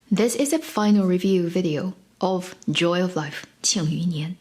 This is a final review video of Joy of Life 庆余年.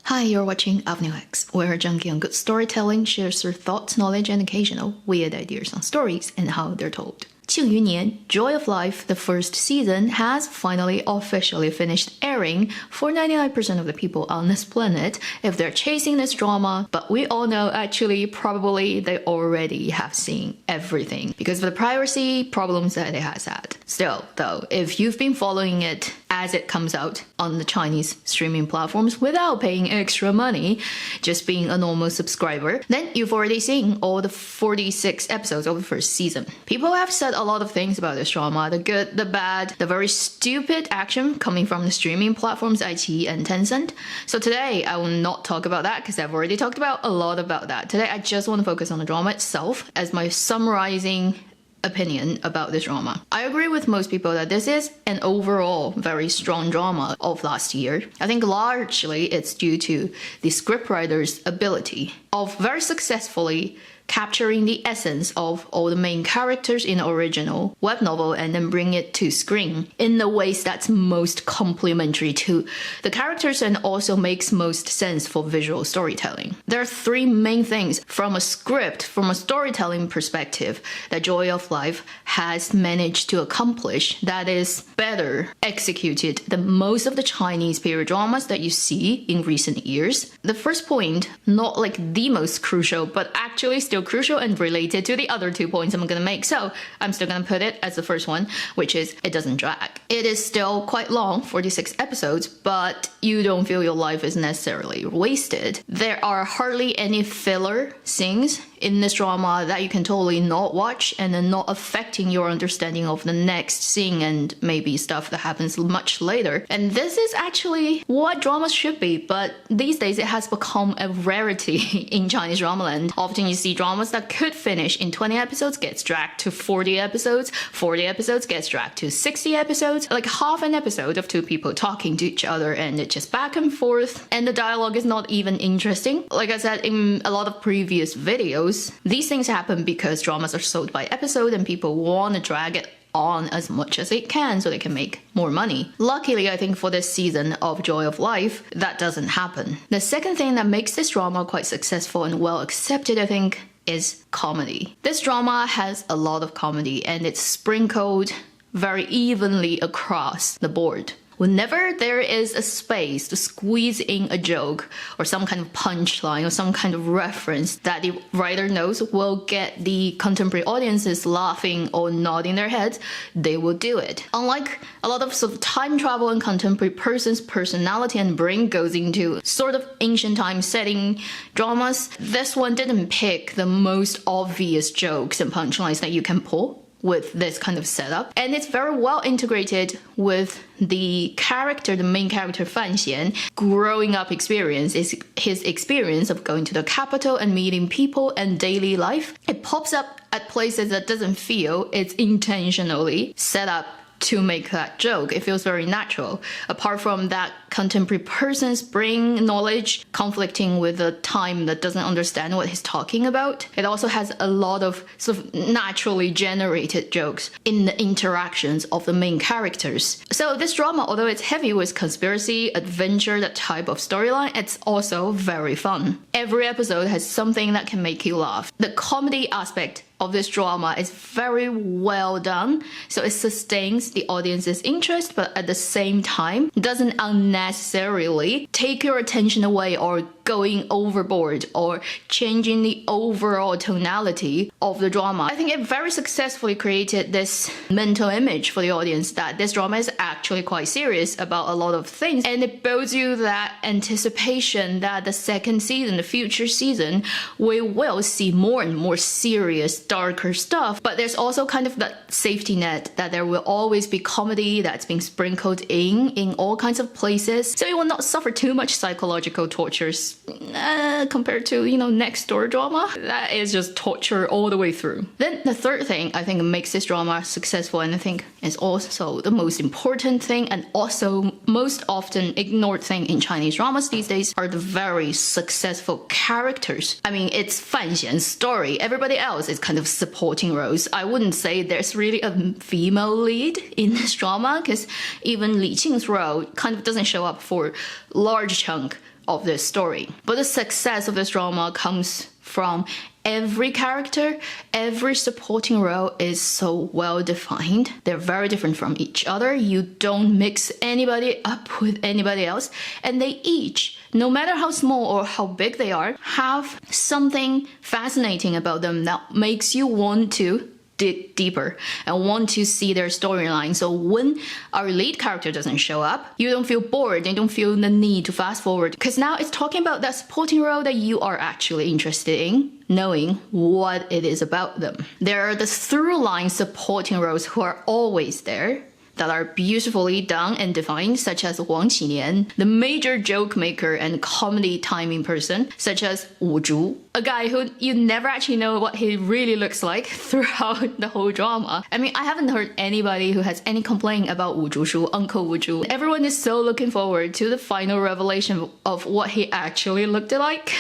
Hi, you're watching Avenue X, where a junkie on good storytelling shares their thoughts, knowledge, and occasional weird ideas on stories and how they're told. 庆余年, Joy of Life, the first season, has finally officially finished airing for 99% of the people on this planet if they're chasing this drama, but we all know actually probably they already have seen everything because of the piracy problems that it has had. Still, though, if you've been following it as it comes out on the Chinese streaming platforms without paying extra money, just being a normal subscriber, then you've already seen all the 46 episodes of the first season. People have said a lot of things about this drama, the good, the bad, the very stupid action coming from the streaming platforms iQIYI and Tencent. So today I will not talk about that because I've already talked about a lot about that. Today I just want to focus on the drama itself as my summarizing opinion about this drama. I agree with most people that this is an overall very strong drama of last year. I think largely it's due to the scriptwriter's ability of very successfully capturing the essence of all the main characters in the original web novel and then bring it to screen in the ways that's most complementary to the characters and also makes most sense for visual storytelling. There are three main things from a script, from a storytelling perspective, that Joy of Life has managed to accomplish that is better executed than most of the Chinese period dramas that you see in recent years. The first point, not like the most crucial, but actually still crucial and related to the other 2 points I'm gonna make, so I'm still gonna put it as the first one, which is it doesn't drag. It is still quite long, 46 episodes, but you don't feel your life is necessarily wasted. There are hardly any filler scenes in this drama that you can totally not watch and then not affecting your understanding of the next scene and maybe stuff that happens much later. And this is actually what dramas should be, but these days it has become a rarity in Chinese drama land. Often you see dramas that could finish in 20 episodes gets dragged to 40 episodes, 40 episodes gets dragged to 60 episodes, like half an episode of two people talking to each other and it's just back and forth, and the dialogue is not even interesting. Like I said in a lot of previous videos, these things happen because dramas are sold by episode and people want to drag it on as much as they can so they can make more money. Luckily, I think for this season of Joy of Life, that doesn't happen. The second thing that makes this drama quite successful and well accepted, I think, is comedy. This drama has a lot of comedy and it's sprinkled very evenly across the board. Whenever there is a space to squeeze in a joke or some kind of punchline or some kind of reference that the writer knows will get the contemporary audiences laughing or nodding their heads, they will do it. Unlike a lot of sort of time travel and contemporary person's personality and brain goes into sort of ancient time setting dramas, this one didn't pick the most obvious jokes and punchlines that you can pull with this kind of setup, and it's very well integrated with the character, the main character Fan Xian, growing up experience, is his experience of going to the capital and meeting people and daily life. It pops up at places that doesn't feel it's intentionally set up to make that joke. It feels very natural. Apart from that contemporary person's brain knowledge conflicting with a time that doesn't understand what he's talking about, it also has a lot of sort of naturally generated jokes in the interactions of the main characters. So this drama, although it's heavy with conspiracy, adventure, that type of storyline, it's also very fun. Every episode has something that can make you laugh. The comedy aspect of this drama is very well done, so it sustains the audience's interest, but at the same time doesn't unnecessarily take your attention away or going overboard or changing the overall tonality of the drama. I think it very successfully created this mental image for the audience that this drama is actually quite serious about a lot of things, and it builds you that anticipation that the second season, the future season, we will see more and more serious, darker stuff. But there's also kind of that safety net that there will always be comedy that's being sprinkled in all kinds of places, so you will not suffer too much psychological tortures because compared to, next door drama, that is just torture all the way through. Then the third thing I think makes this drama successful, and I think is also the most important thing and also most often ignored thing in Chinese dramas these days, are the very successful characters. I mean, it's Fan Xian's story. Everybody else is kind of supporting roles. I wouldn't say there's really a female lead in this drama, because even Li Qing's role kind of doesn't show up for large chunk of this story. But the success of this drama comes from every character, every supporting role is so well defined. They're very different from each other. You don't mix anybody up with anybody else. And they each, no matter how small or how big they are, have something fascinating about them that makes you want to dig deeper and want to see their storyline. So when our lead character doesn't show up, you don't feel bored, you don't feel the need to fast forward, because now it's talking about that supporting role that you are actually interested in, knowing what it is about them. There are the through line supporting roles who are always there, that are beautifully done and defined, such as Wang Qinian, the major joke maker and comedy timing person, such as Wu Zhu, a guy who you never actually know what he really looks like throughout the whole drama. I mean, I haven't heard anybody who has any complaint about Wu Zhu, Uncle Wu Zhu. Everyone is so looking forward to the final revelation of what he actually looked like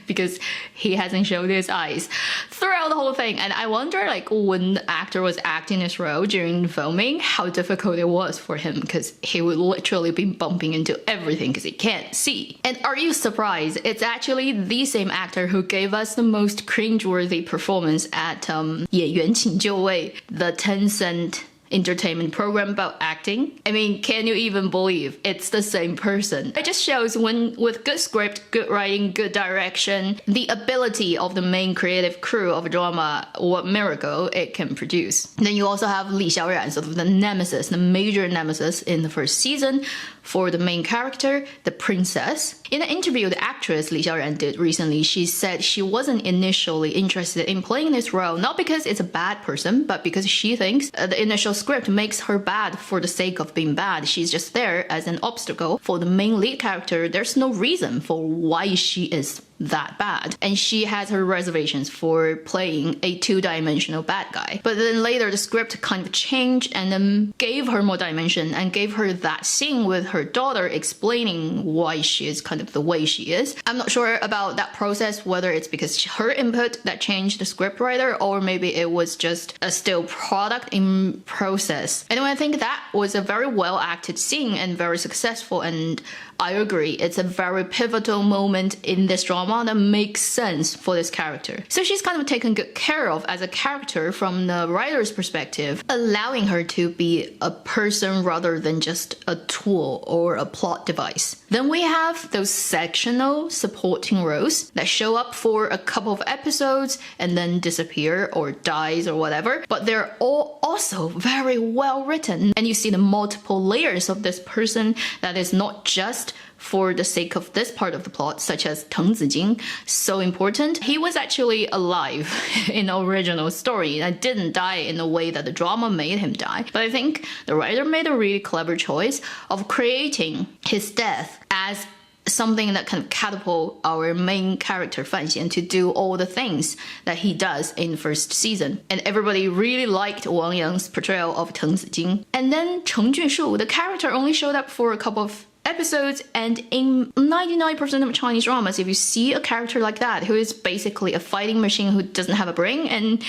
because he hasn't showed his eyes throughout the whole thing. And I wonder, like, when the actor was acting his role during filming, how difficult it was for him, because he would literally be bumping into everything because he can't see. And are you surprised? It's actually the same actor who gave us the most cringeworthy performance at 演员请就位, the Tencent entertainment program about acting. I mean, can you even believe it's the same person? It just shows when with good script, good writing, good direction, the ability of the main creative crew of a drama, what miracle it can produce. Then you also have Li Xiaoran, sort of the nemesis, the major nemesis in the first season for the main character, the princess. In an interview the actress Li Xiaoran did recently, she said she wasn't initially interested in playing this role, not because it's a bad person, but because she thinks the initial script makes her bad for the sake of being bad. She's just there as an obstacle for the main lead character. There's no reason for why she is that bad, and she has her reservations for playing a two-dimensional bad guy. But then later the script kind of changed and then gave her more dimension and gave her that scene with her daughter explaining why she is kind of the way she is. I'm not sure about that process, whether it's because her input that changed the scriptwriter, or maybe it was just a still product in process. Anyway, I think that was a very well acted scene and very successful, and I agree, it's a very pivotal moment in this drama that makes sense for this character. So she's kind of taken good care of as a character from the writer's perspective, allowing her to be a person rather than just a tool or a plot device. Then we have those sectional supporting roles that show up for a couple of episodes and then disappear or dies or whatever, but they're all also very well written, and you see the multiple layers of this person that is not just for the sake of this part of the plot, such as Teng Zijing, so important. He was actually alive in the original story and didn't die in the way that the drama made him die. But I think the writer made a really clever choice of creating his death as something that kind of catapult our main character Fan Xian to do all the things that he does in the first season. And everybody really liked Wang Yang's portrayal of Teng Zijing. And then Cheng Junshu, the character only showed up for a couple of episodes, and in 99% of Chinese dramas, if you see a character like that who is basically a fighting machine who doesn't have a brain and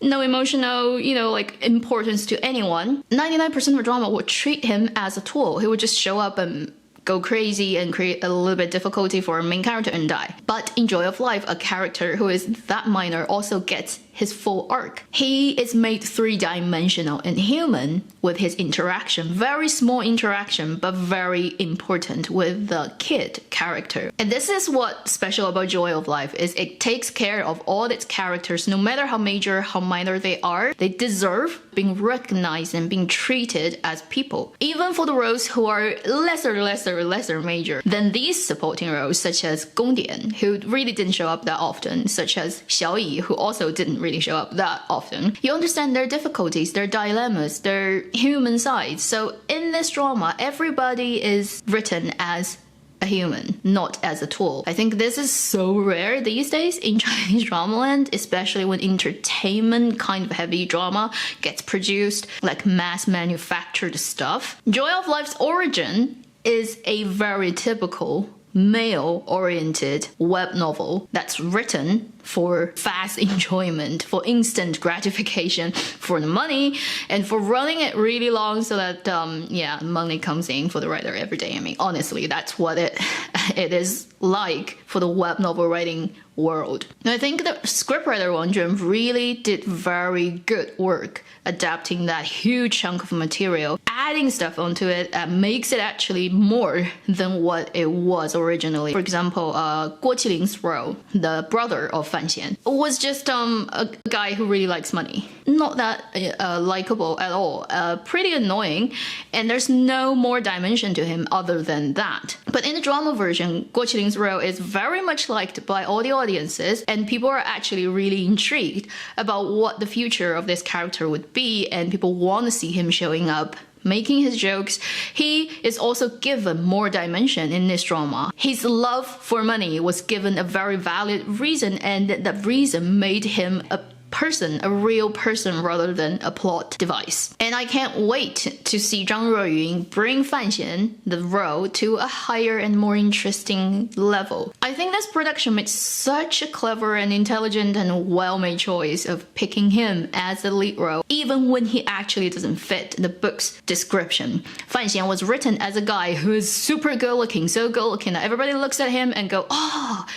no emotional, like importance to anyone, 99% of a drama would treat him as a tool. He would just show up and go crazy and create a little bit difficulty for a main character and die. But in Joy of Life, a character who is that minor also gets his full arc. He is made three-dimensional and human with his interaction. Very small interaction, but very important with the kid character. And this is what's special about Joy of Life, is it takes care of all its characters, no matter how major, how minor they are. They deserve being recognized and being treated as people. Even for the roles who are lesser major than these supporting roles, such as Gong Dian, who really didn't show up that often, such as Xiao Yi, who also didn't really show up that often. You understand their difficulties, their dilemmas, their human sides. So in this drama, everybody is written as a human, not as a tool. I think this is so rare these days in Chinese drama land, especially when entertainment kind of heavy drama gets produced, like mass manufactured stuff. Joy of Life's origin is a very typical male-oriented web novel that's written for fast enjoyment, for instant gratification, for the money, and for running it really long so that, money comes in for the writer every day. I mean, honestly, that's what it is like for the web novel writing world. And I think the scriptwriter Wang Jun really did very good work adapting that huge chunk of material, adding stuff onto it that makes it actually more than what it was originally. For example, Guo Qiling's role, the brother of Fan Xian, was just a guy who really likes money. Not that likable at all, pretty annoying, and there's no more dimension to him other than that. But in the drama version, Guo Qiling's role is very much liked by all the audiences, and people are actually really intrigued about what the future of this character would be, and people want to see him showing up, making his jokes. He is also given more dimension in this drama. His love for money was given a very valid reason, and that reason made him a person, a real person rather than a plot device. And I can't wait to see Zhang Ruoyun bring Fan Xian, the role, to a higher and more interesting level. I think this production made such a clever and intelligent and well-made choice of picking him as the lead role, even when he actually doesn't fit the book's description. Fan Xian was written as a guy who is super good-looking, so good-looking that everybody looks at him and go, oh,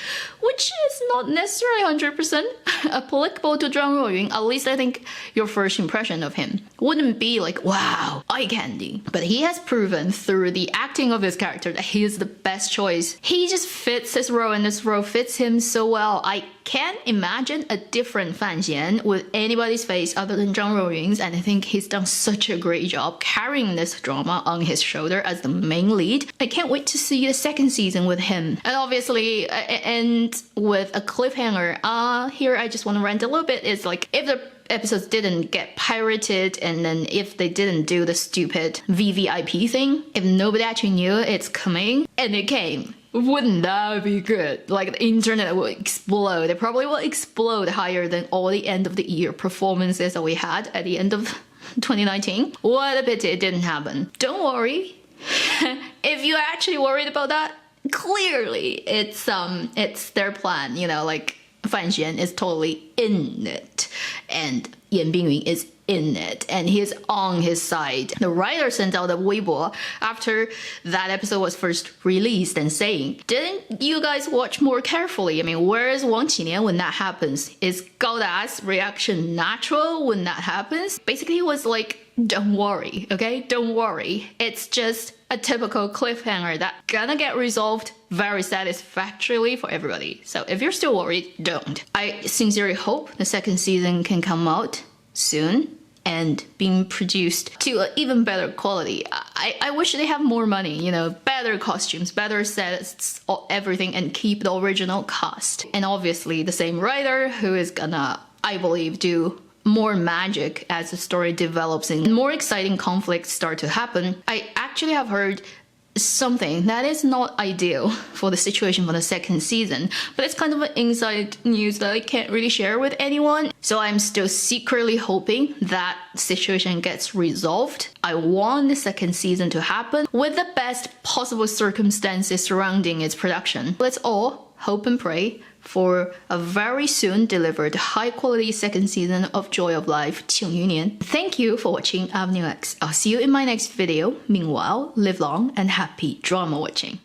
which is not necessarily 100% applicable to Zhang Ruoyun. At least I think your first impression of him wouldn't be like, wow, eye candy. But he has proven through the acting of his character that he is the best choice. He just fits his role, and this role fits him so well. I can't imagine a different Fan Xian with anybody's face other than Zhang Ruoyun's, and I think he's done such a great job carrying this drama on his shoulder as the main lead. I can't wait to see the second season with him. And obviously, and with a cliffhanger. Here I just want to rant a little bit. It's like, if the episodes didn't get pirated, and then if they didn't do the stupid VVIP thing, if nobody actually knew it's coming and it came, wouldn't that be good? Like, the internet will explode. It probably will explode higher than all the end of the year performances that we had at the end of 2019. What a pity it didn't happen. Don't worry. If you're actually worried about that, clearly it's their plan, you know, like Fan Xian is totally in it, and Yan Bingyun is in it, and he's on his side. The writer sent out a Weibo after that episode was first released and saying, didn't you guys watch more carefully? I mean, where is Wang Qinian when that happens? Is Gao Da's reaction natural when that happens? Basically, he was like, don't worry, okay? Don't worry. It's just a typical cliffhanger that's gonna get resolved very satisfactorily for everybody. So if you're still worried, don't. I sincerely hope the second season can come out soon and being produced to an even better quality. I wish they have more money, you know, better costumes, better sets, everything, and keep the original cast. And obviously the same writer who is gonna, I believe, do more magic as the story develops and more exciting conflicts start to happen. I actually have heard something that is not ideal for the situation for the second season, but it's kind of an inside news that I can't really share with anyone. So I'm still secretly hoping that situation gets resolved. I want the second season to happen with the best possible circumstances surrounding its production. Let's all hope and pray for a very soon delivered high-quality second season of Joy of Life, 庆余年. Thank you for watching Avenue X. I'll see you in my next video. Meanwhile, live long and happy drama watching.